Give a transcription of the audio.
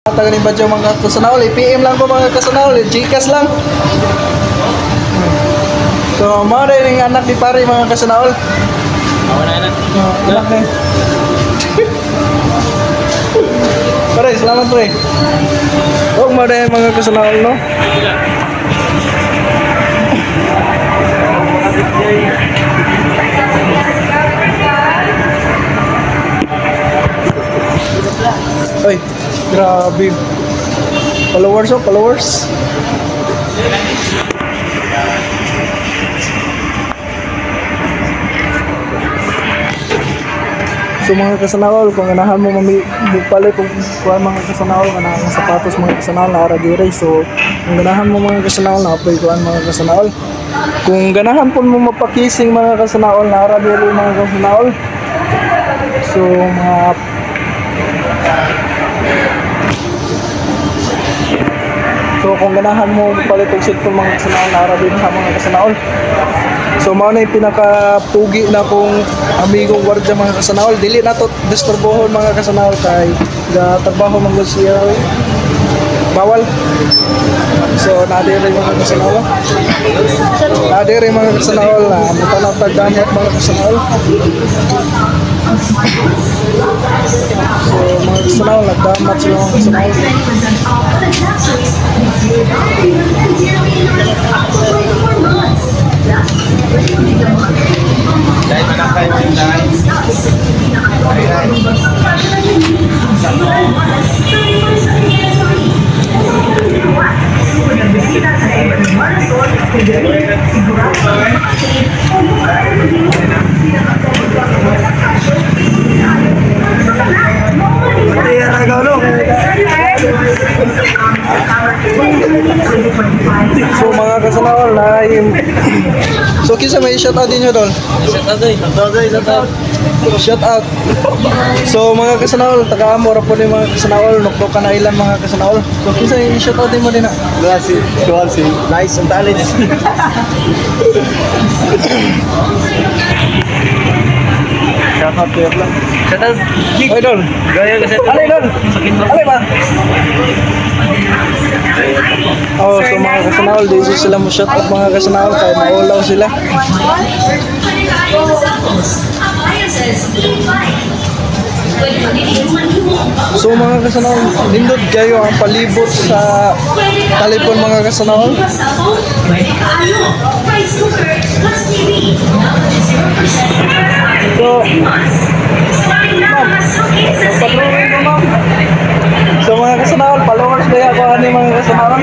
Taga ni Badyo mga kasanaol, i-PM lang po mga kasanaol, Gcash lang. So, mga rin yung anak ni pare mga kasanaol. Wala na. Anak na. Pare, salamat pre. Huwag mga rin mga kasanaol, no? Ay, grabe. Followers oh, followers. So mga kasanawal, kung ganahan mo palit kung mga kasanawal, ganahan ng sapatos mga kasanawal na aragire. So kung ganahan mo mga kasanawal, na-apply kuhan mga kasanawal. Kung ganahan po mo mapakising mga kasanawal, na aragire mga kasanawal. So kung ganahan mo palit og cellphone mga kasanaol na arabin sa mga kasanaol. So mao na yung pinaka-pugi na kong amigong gwardiya mga kasanaol. Dili na to disturbohon mga kasanaol kay trabaho man siya bawal. So nadiri mga kasanaol. Nadiri mga kasanaol na mutanaw tagdamot mga kasanaol. So mga kasanaol nagdamat sila mga kasanaol. Dahil manakay mo yung dahil. So mga kasanaol na so kinsa may shout out din nyo doon? Shout out. So mga kasanaol, taga-amor po ni mga kasanaol, nukdok ka na ilan mga kasanaol. So kinsa yung shout out din mo din na? Gracias, nice and talent. Shout out kayo lang. Shout out. Oy Dol. Gaya kasi. Alay Dol. Alay ba? Oh, so mga kasanaol, dito sila mo shout out mga kasanaol kaya maulaw sila. So mga kasanaol, nindot kayo ang palibot sa talipon mga kasanaol. So, ma'am, so mga kasanaol, followers kaya ako ano mga kasanaol?